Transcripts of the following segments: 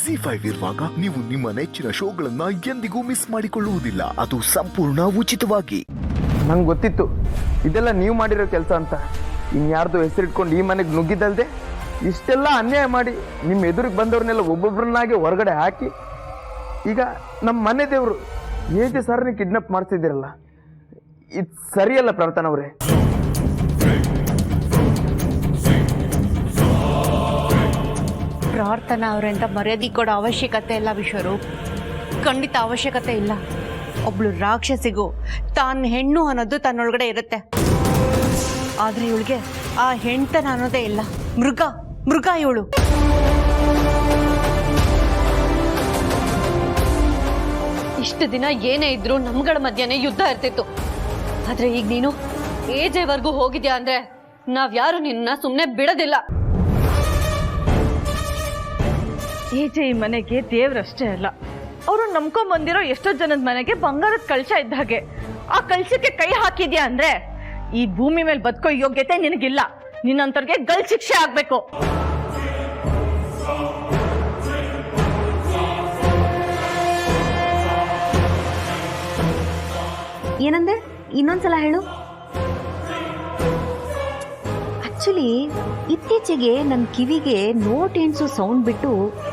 ZEE5 ಇರುವಾಗ ನೀವು ನಿಮ್ಮ ನೆಚ್ಚಿನ ಶೋಗಳನ್ನ ಎಂದಿಗೂ ಮಿಸ್ ಮಾಡಿಕೊಳ್ಳುವುದಿಲ್ಲ. ಅದು ಸಂಪೂರ್ಣ ಉಚಿತವಾಗಿ. ನಂಗೆ ಗೊತ್ತಿತ್ತು ಇದೆಲ್ಲ ನೀವು ಮಾಡಿರೋ ಕೆಲಸ ಅಂತ. ಇನ್ಯಾರ್ದು ಹೆಸರಿಟ್ಕೊಂಡು ಈ ಮನೆಗೆ ನುಗ್ಗಿದ್ದಲ್ದೆ ಇಷ್ಟೆಲ್ಲ ಅನ್ಯಾಯ ಮಾಡಿ ನಿಮ್ಮ ಎದುರಿಗೆ ಬಂದವ್ರನ್ನೆಲ್ಲ ಒಬ್ಬೊಬ್ಬರನ್ನಾಗಿ ಹೊರಗಡೆ ಹಾಕಿ ಈಗ ನಮ್ಮ ಮನೆ ದೇವರು ಹೇಗೆ ಸರ್ని ಕಿಡ್ನಾಪ್ ಮಾಡ್ತಿದ್ದೀರಲ್ಲ, ಇದು ಸರಿಯಲ್ಲ ಪ್ರಾರ್ಥನಾ ಅವರೇ. ಪ್ರಾರ್ಥನಾ ಅವರಂತ ಮರ್ಯಾದೆ ಕೊಡೋ ಅವಶ್ಯಕತೆ ಇಲ್ಲ ವಿಶ್ವರೂಪ್, ಖಂಡಿತ ಅವಶ್ಯಕತೆ ಇಲ್ಲ. ಒಬ್ಳು ರಾಕ್ಷಸಿಗೂ ತಾನು ಹೆಣ್ಣು ಅನ್ನೋದು ತನ್ನೊಳಗಡೆ ಇರುತ್ತೆ. ಆದ್ರೆ ಇವಳಿಗೆ ಆ ಹೆಣ್ತನ ಅನ್ನೋದೇ ಇಲ್ಲ. ಮೃಗ ಇವಳು. ಇಷ್ಟು ದಿನ ಏನೇ ಇದ್ರು ನಮ್ಗಳ ಮಧ್ಯನೇ ಯುದ್ಧ ಇರ್ತಿತ್ತು. ಆದ್ರೆ ಈಗ ನೀನು ಏಜೆವರೆಗೂ ಹೋಗಿದ್ಯಾ ಅಂದ್ರೆ ನಾವ್ಯಾರು ನಿನ್ನ ಸುಮ್ಮನೆ ಬಿಡೋದಿಲ್ಲ. ಏಜೆ ಈ ಮನೆಗೆ ದೇವ್ರಷ್ಟೇ ಅಲ್ಲ, ಅವರು ನಂಬ್ಕೊಂಬಂದಿರೋ ಎಷ್ಟೋ ಜನದ ಮನೆಗೆ ಬಂಗಾರದ ಕಳಶ ಇದ್ದ ಹಾಗೆ. ಆ ಕಳಶಕ್ಕೆ ಕೈ ಹಾಕಿದ್ಯಾ ಅಂದ್ರೆ ಈ ಭೂಮಿ ಮೇಲೆ ಬದುಕೋ ಯೋಗ್ಯತೆ ನಿನಗಿಲ್ಲ. ನಿನ್ನಂತವ್ರಿಗೆ ಗಲ್ ಶಿಕ್ಷೆ ಆಗ್ಬೇಕು. ಏನಂದೆ? ಇನ್ನೊಂದ್ಸಲ ಹೇಳು. ಆಕ್ಚುಲಿ ಇತ್ತೀಚೆಗೆ ನನ್ನ ಕಿವಿಗೆ ನೋಟ್ ಎಣ್ಸೋ ಸೌಂಡ್ ಬಿಟ್ಟು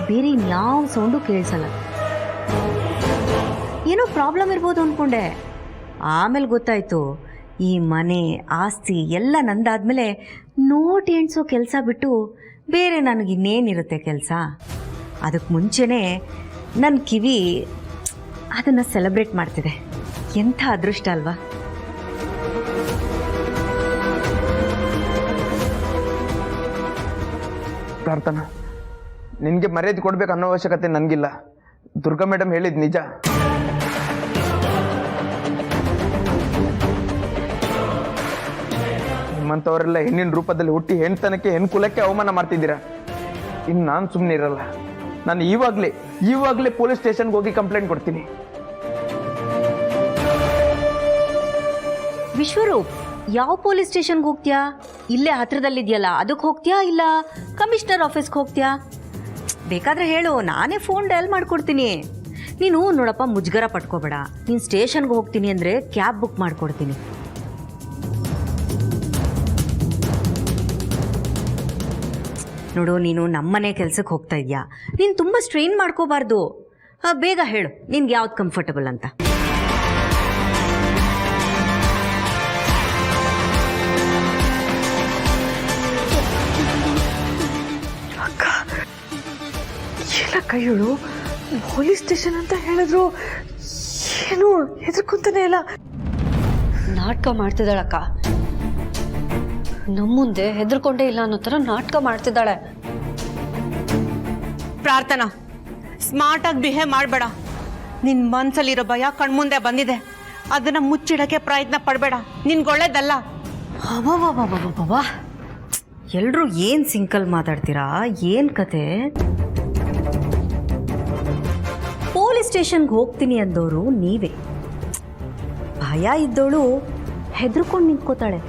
ಬೇರೆ ಯಾವ ಸೌಂಡು ಕೇಳಿಸಲ್ಲ. ಏನೋ ಪ್ರಾಬ್ಲಮ್ ಇರ್ಬೋದು ಅಂದ್ಕೊಂಡೆ. ಆಮೇಲೆ ಗೊತ್ತಾಯ್ತು ಈ ಮನೆ ಆಸ್ತಿ ಎಲ್ಲ ನಂದಾದ್ಮೇಲೆ ನೋಟ್ ಎಣ್ಸೋ ಕೆಲಸ ಬಿಟ್ಟು ಬೇರೆ ನನಗಿನ್ನೇನಿರುತ್ತೆ ಕೆಲಸ. ಅದಕ್ಕೆ ಮುಂಚೆನೇ ನನ್ನ ಕಿವಿ ಅದನ್ನು ಸೆಲೆಬ್ರೇಟ್ ಮಾಡ್ತಿದೆ. ಎಂಥ ಅದೃಷ್ಟ ಅಲ್ವಾ? ಪ್ರಾರ್ಥನಾ, ನಿನಗೆ ಮರ್ಯಾದೆ ಕೊಡ್ಬೇಕು ಅನ್ನೋ ಅವಶ್ಯಕತೆ ನನಗಿಲ್ಲ. ದುರ್ಗಾ ಮೇಡಮ್ ಹೇಳಿದ್ ನಿಜ. ನಿಮ್ಮಂಥವರೆಲ್ಲ ಹೆಣ್ಣಿನ ರೂಪದಲ್ಲಿ ಹುಟ್ಟಿ ಹೆಣ್ತನಕ್ಕೆ ಹೆಣ್ಕುಲಕ್ಕೆ ಅವಮಾನ ಮಾಡ್ತಿದ್ದೀರಾ. ಇನ್ನು ನಾನು ಸುಮ್ಮನೆ ಇರಲ್ಲ. ನಾನು ಈವಾಗಲೇ ಪೊಲೀಸ್ ಸ್ಟೇಷನ್ಗೆ ಹೋಗಿ ಕಂಪ್ಲೇಂಟ್ ಕೊಡ್ತೀನಿ. ವಿಶ್ವರೂಪ್, ಯಾವ ಪೊಲೀಸ್ ಸ್ಟೇಷನ್ಗೆ ಹೋಗ್ತೀಯಾ? ಇಲ್ಲೇ ಹತ್ರದಲ್ಲಿದೆಯಲ್ಲ ಅದಕ್ಕೆ ಹೋಗ್ತೀಯಾ, ಇಲ್ಲ ಕಮಿಷನರ್ ಆಫೀಸ್ಗೆ ಹೋಗ್ತೀಯಾ? ಬೇಕಾದ್ರೆ ಹೇಳು, ನಾನೇ ಫೋನ್ ಡಯಲ್ ಮಾಡ್ಕೊಡ್ತೀನಿ. ನೀನು ನೋಡಪ್ಪ, ಮುಜುಗರ ಪಟ್ಕೋಬೇಡ. ನೀನು ಸ್ಟೇಷನ್ಗೆ ಹೋಗ್ತೀನಿ ಅಂದರೆ ಕ್ಯಾಬ್ ಬುಕ್ ಮಾಡಿಕೊಡ್ತೀನಿ. ನೋಡು, ನೀನು ನಮ್ಮನೆ ಕೆಲಸಕ್ಕೆ ಹೋಗ್ತಾ ಇದೆಯಾ, ನೀನು ತುಂಬ ಸ್ಟ್ರೈನ್ ಮಾಡ್ಕೋಬಾರ್ದು. ಬೇಗ ಹೇಳು ನಿನ್ಗೆ ಯಾವ್ದು ಕಂಫರ್ಟಬಲ್ ಅಂತ. ಕೈಯಳು ಪೊಲೀಸ್ ಸ್ಟೇಷನ್ ಅಂತ ಹೇಳಿದ್ರು, ಏನು ಹೆದರ್ಕೊಂತಾನೆ ಇಲ್ಲ. ನಾಟಕ ಮಾಡ್ತಿದ್ದಾಳಕ್ಕ. ನಮ್ಮ ಮುಂದೆ ಹೆದರ್ಕೊಂಡೇ ಇಲ್ಲ ಅನ್ನೋ ಥರ ನಾಟಕ ಮಾಡ್ತಿದ್ದಾಳೆ. ಪ್ರಾರ್ಥನಾ, ಸ್ಮಾರ್ಟ್ ಆಗಿ ಬಿಹೇವ್ ಮಾಡಬೇಡ. ನಿನ್ನ ಮನಸ್ಸಲ್ಲಿರೋ ಭಯ ಕಣ್ಮುಂದೆ ಬಂದಿದೆ, ಅದನ್ನ ಮುಚ್ಚಿಡಕ್ಕೆ ಪ್ರಯತ್ನ ಪಡಬೇಡ. ನಿನ್ಗೊಳ್ಳೇದಲ್ಲ. ಅಬ್ಬಬ್ಬಬ್ಬಬ್ಬಬ್ಬ, ಎಲ್ಲರೂ ಏನು ಸಿಂಕಲ್ ಮಾತಾಡ್ತೀರಾ? ಏನು ಕತೆ? ಪೊಲೀಸ್ ಸ್ಟೇಷನ್ಗೆ ಹೋಗ್ತೀನಿ ಅಂದವರು ನೀವೇ. ಭಯ ಇದ್ದವಳು ಹೆದರ್ಕೊಂಡು ನಿಂತ್ಕೋತಾಳೆ,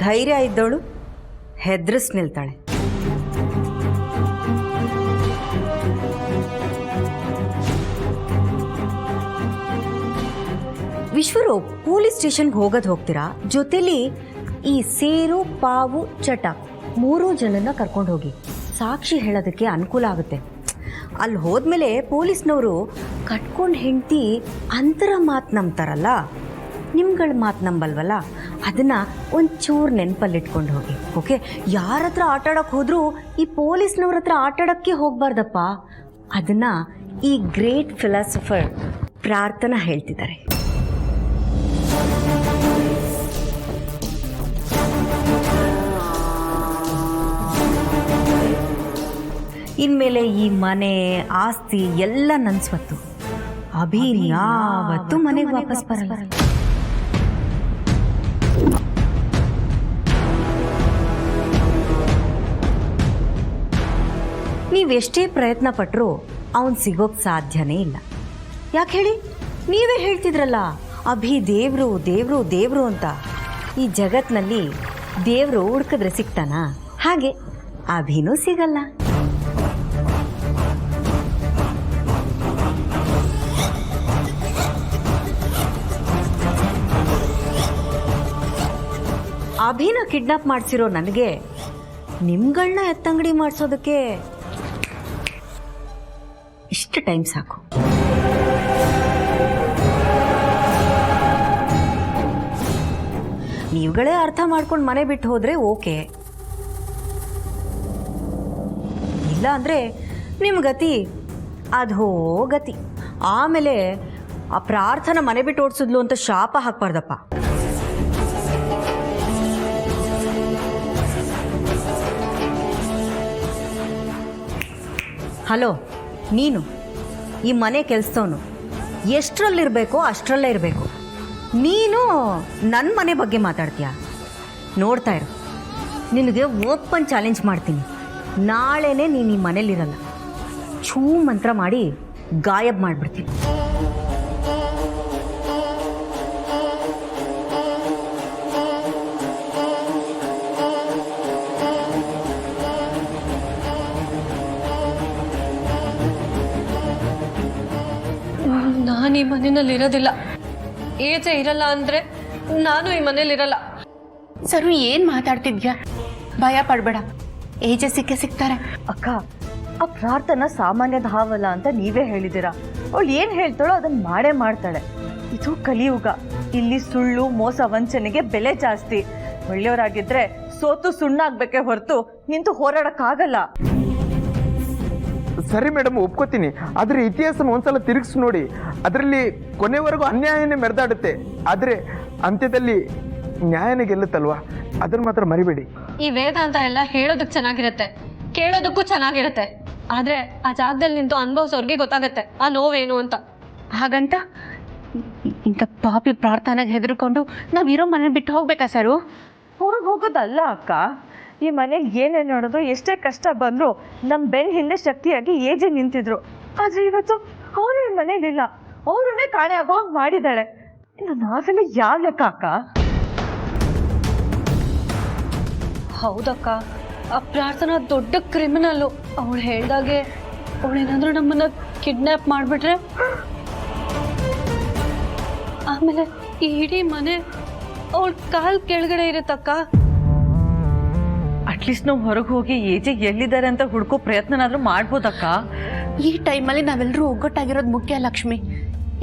ಧೈರ್ಯ ಇದ್ದವಳು ಹೆದರ್ಸ್ ನಿಲ್ತಾಳೆ. ವಿಶ್ವರೂಪ್, ಪೊಲೀಸ್ ಸ್ಟೇಷನ್ಗೆ ಹೋಗ್ತೀರಾ, ಜೊತೆಲಿ ಈ ಸೇರು ಪಾವು ಚಟ 3 ಜನನ ಕರ್ಕೊಂಡು ಹೋಗಿ. ಸಾಕ್ಷಿ ಹೇಳೋದಕ್ಕೆ ಅನುಕೂಲ ಆಗುತ್ತೆ. ಅಲ್ಲಿ ಹೋದ್ಮೇಲೆ ಪೊಲೀಸ್ನವರು ಕಟ್ಕೊಂಡು ಹೆಂಡ್ತಿ ಅಂತರ ಮಾತು ನಂಬ್ತಾರಲ್ಲ, ನಿಮ್ಗಳ ಮಾತು ನಂಬಲ್ವಲ್ಲ, ಅದನ್ನು ಒಂಚೂರು ನೆನಪಲ್ಲಿಟ್ಕೊಂಡು ಹೋಗಿ. ಓಕೆ? ಯಾರ ಹತ್ರ ಆಟಾಡೋಕ್ಕೆ ಹೋದರೂ ಈ ಪೊಲೀಸ್ನವ್ರ ಹತ್ರ ಆಟಾಡೋಕ್ಕೆ ಹೋಗಬಾರ್ದಪ್ಪ. ಅದನ್ನು ಈ ಗ್ರೇಟ್ ಫಿಲಾಸಫರ್ ಪ್ರಾರ್ಥನಾ ಹೇಳ್ತಿದ್ದಾರೆ. ಇನ್ಮೇಲೆ ಈ ಮನೆ ಆಸ್ತಿ ಎಲ್ಲ ನನ್ನ ಸ್ವತ್ತು. ಅಭಿನ್ಯಾವತ್ತು ಮನೆಗೆ ವಾಪಸ್ ಬರಲ್ಲ. ನೀವೆಷ್ಟೇ ಪ್ರಯತ್ನ ಪಟ್ಟರೂ ಅವನು ಸಿಗೋಕ್ ಸಾಧ್ಯನೇ ಇಲ್ಲ. ಯಾಕೆ ಹೇಳಿ? ನೀವೇ ಹೇಳ್ತಿದ್ರಲ್ಲ, ಅಭಿ ದೇವ್ರು ದೇವ್ರು ದೇವ್ರು ಅಂತ. ಈ ಜಗತ್ನಲ್ಲಿ ದೇವ್ರು ಹುಡ್ಕಿದ್ರೆ ಸಿಗ್ತಾನಾ? ಹಾಗೆ ಅಭಿನೂ ಸಿಗಲ್ಲ. ಅಭಿನ ಕಿಡ್ನಾಪ್ ಮಾಡಿಸಿರೋ ನನಗೆ ನಿಮ್ಗಳನ್ನ ಎತ್ತಂಗಡಿ ಮಾಡಿಸೋದಕ್ಕೆ ಇಷ್ಟು ಟೈಮ್ ಸಾಕು. ನೀವುಗಳೇ ಅರ್ಥ ಮಾಡ್ಕೊಂಡು ಮನೆ ಬಿಟ್ಟು ಹೋದ್ರೆ ಓಕೆ, ಇಲ್ಲ ಅಂದ್ರೆ ನಿಮ್ಮ ಗತಿ ಅದೋ ಗತಿ. ಆಮೇಲೆ ಆ ಪ್ರಾರ್ಥನಾ ಮನೆ ಬಿಟ್ಟು ಓಡಿಸಿದ್ಲು ಅಂತ ಶಾಪ ಹಾಕ್ಬಾರ್ದಪ್ಪ. ಹಲೋ, ನೀನು ಈ ಮನೆ ಕೆಲಸದವನು, ಎಷ್ಟರಲ್ಲಿರಬೇಕೋ ಅಷ್ಟರಲ್ಲೇ ಇರಬೇಕು. ನೀನು ನನ್ನ ಮನೆ ಬಗ್ಗೆ ಮಾತಾಡ್ತೀಯ? ನೋಡ್ತಾ ಇರು, ನಿನಗೆ ಓಪನ್ ಚಾಲೆಂಜ್ ಮಾಡ್ತೀನಿ. ನಾಳೆನೇ ನೀನು ಈ ಮನೇಲಿರಲ್ಲ, ಛೂ ಮಂತ್ರ ಮಾಡಿ ಗಾಯಬ್ ಮಾಡಿಬಿಡ್ತೀನಿ. ನಾನು ಈ ಮನೆಯಲ್ಲಿ ಇರೋದಿಲ್ಲ. ಏಜೆ ಇರಲ್ಲ ಅಂದ್ರೆ ನಾನು ಈ ಮನೇಲಿ ಇರಲ್ಲ. ಸರು ಏನ್ ಮಾತಾಡ್ತಿದ್ಯಾ? ಭಯ ಪಡ್ಬೇಡ, ಏಜೆ ಸಿಗ್ತಾರೆ. ಅಕ್ಕ, ಆ ಪ್ರಾರ್ಥನಾ ಸಾಮಾನ್ಯದ ಹಾವಲ್ಲ ಅಂತ ನೀವೇ ಹೇಳಿದ್ದೀರಾ. ಅವಳು ಏನು ಹೇಳ್ತಾಳೋ ಅದನ್ನ ಮಾಡೇ ಮಾಡ್ತಾಳೆ. ಇದು ಕಲಿಯುಗ. ಇಲ್ಲಿ ಸುಳ್ಳು, ಮೋಸ, ವಂಚನೆಗೆ ಬೆಲೆ ಜಾಸ್ತಿ. ಒಳ್ಳೆಯವರಾಗಿದ್ರೆ ಸೋತು ಸುಣ್ಣಾಗ್ಬೇಕೇ ಹೊರತು ನಿಂತು ಹೋರಾಡಕ್ಕಾಗಲ್ಲ. ಸರಿ ಮೇಡಮ್, ಒಪ್ಕೋತೀನಿ. ಆದರೆ ಇತಿಹಾಸನ ಒಂದ್ಸಲ ತಿರುಗಿಸಿ ನೋಡಿ, ಅದರಲ್ಲಿ ಕೊನೆವರೆಗೂ ಅನ್ಯಾಯನೇ ಮೆರೆದಾಡುತ್ತೆ, ಆದರೆ ಅಂತ್ಯದಲ್ಲಿ ನ್ಯಾಯನೇ ಗೆಲ್ಲುತ್ತಲ್ವಾ? ಅದನ್ನ ಮಾತ್ರ ಮರಿಬೇಡಿ. ಈ ವೇದಾಂತ ಎಲ್ಲ ಹೇಳೋದಕ್ಕೆ ಚೆನ್ನಾಗಿರುತ್ತೆ, ಕೇಳೋದಕ್ಕೂ ಚೆನ್ನಾಗಿರುತ್ತೆ. ಆದ್ರೆ ಆ ಜಾಗದಲ್ಲಿ ನಿಂತು ಅನುಭವಿಸೋರ್ಗೆ ಗೊತ್ತಾಗತ್ತೆ ಆ ನೋವೇನು ಅಂತ. ಹಾಗಂತ ಇಂಥ ಪಾಪಿ ಪ್ರಾರ್ಥನೆಗೆ ಹೆದರ್ಕೊಂಡು ನಾವಿರೋ ಮನೆ ಬಿಟ್ಟು ಹೋಗ್ಬೇಕಾ ಸರು? ಹೊರಗೆ ಹೋಗೋದಲ್ಲ ಅಕ್ಕ. ಈ ಮನೆಗೆ ಏನೇನು ನೋಡಿದ್ರು, ಎಷ್ಟೇ ಕಷ್ಟ ಬಂದ್ರು ನಮ್ಮ ಬೆನ್ನ ಹಿಂದೆ ಶಕ್ತಿಯಾಗಿ ಏಜೆ ನಿಂತಿದ್ರು. ಆದ್ರೆ ಇವತ್ತು ಅವರೇ ಮನೇಲಿಲ್ಲ, ಅವರನ್ನೇ ಕಾಣೆ ಆಗೋ ಹಾಗೆ ಮಾಡಿದ್ದಾಳೆ. ಇನ್ನು ನಾವೆಲ್ಲ ಯಾವ ಲೆಕ್ಕ ಅಕ್ಕ? ಹೌದಕ್ಕ, ಆ ಪ್ರಾರ್ಥನಾ ದೊಡ್ಡ ಕ್ರಿಮಿನಲ್ಲು. ಅವಳು ಹೇಳ್ದಾಗೆ ಅವಳೇನಾದ್ರೂ ನಮ್ಮನ್ನ ಕಿಡ್ನಾಪ್ ಮಾಡಿಬಿಟ್ರೆ ಆಮೇಲೆ ಈ ಇಡೀ ಮನೆ ಅವಳ ಕಾಲ್ ಕೆಳಗಡೆ ಇರುತ್ತಕ್ಕ. ಅಟ್ಲೀಸ್ಟ್ ನಾವು ಹೊರಗೆ ಹೋಗಿ ಏಜೆ ಎಲ್ಲಿದ್ದಾರೆ ಅಂತ ಹುಡ್ಕೋ ಪ್ರಯತ್ನನಾದ್ರೂ ಮಾಡ್ಬೋದಕ್ಕ. ಈ ಟೈಮಲ್ಲಿ ನಾವೆಲ್ಲರೂ ಒಗ್ಗಟ್ಟಾಗಿರೋದು ಮುಖ್ಯ ಲಕ್ಷ್ಮಿ.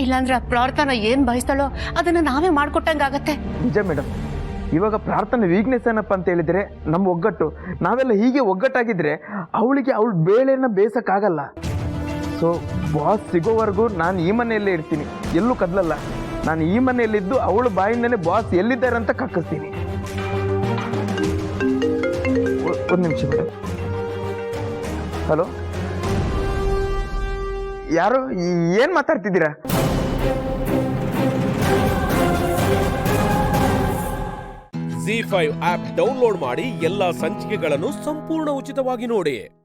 ಇಲ್ಲಾಂದ್ರೆ ಆ ಪ್ರಾರ್ಥನಾ ಏನ್ ಬಯಸ್ತಾಳೋ ಅದನ್ನ ನಾವೇ ಮಾಡ್ಕೊಟ್ಟಂಗಾಗತ್ತೆ. ನಿಜ ಮೇಡಮ್, ಇವಾಗ ಪ್ರಾರ್ಥನೆ ವೀಕ್ನೆಸ್ ಏನಪ್ಪ ಅಂತ ಹೇಳಿದ್ರೆ ನಮ್ಮ ಒಗ್ಗಟ್ಟು. ನಾವೆಲ್ಲ ಹೀಗೆ ಒಗ್ಗಟ್ಟಾಗಿದ್ರೆ ಅವಳಿಗೆ ಅವಳ ಬೇಳೆನ ಬೇಯಿಸೋಕ್ಕಾಗಲ್ಲ. ಸೊ ಬಾಸ್ ಸಿಗೋವರೆಗೂ ನಾನು ಈ ಮನೆಯಲ್ಲೇ ಇರ್ತೀನಿ, ಎಲ್ಲೂ ಕದಲಲ್ಲ. ನಾನು ಈ ಮನೆಯಲ್ಲಿದ್ದು ಅವಳ ಬಾಯಿಂದನೇ ಬಾಸ್ ಎಲ್ಲಿದ್ದಾರೆ ಅಂತ ಕಕ್ಕಿಸ್ತೀನಿ. ಒಂದು ನಿಮಿಷ ಮೇಡಮ್. ಹಲೋ, ಯಾರು? ಏನು ಮಾತಾಡ್ತಿದ್ದೀರಾ? ZEE5 ಆಪ್ ಡೌನ್ಲೋಡ್ ಮಾಡಿ ಎಲ್ಲಾ ಸಂಚಿಕೆಗಳನ್ನು ಸಂಪೂರ್ಣ ಉಚಿತವಾಗಿ ನೋಡಿ.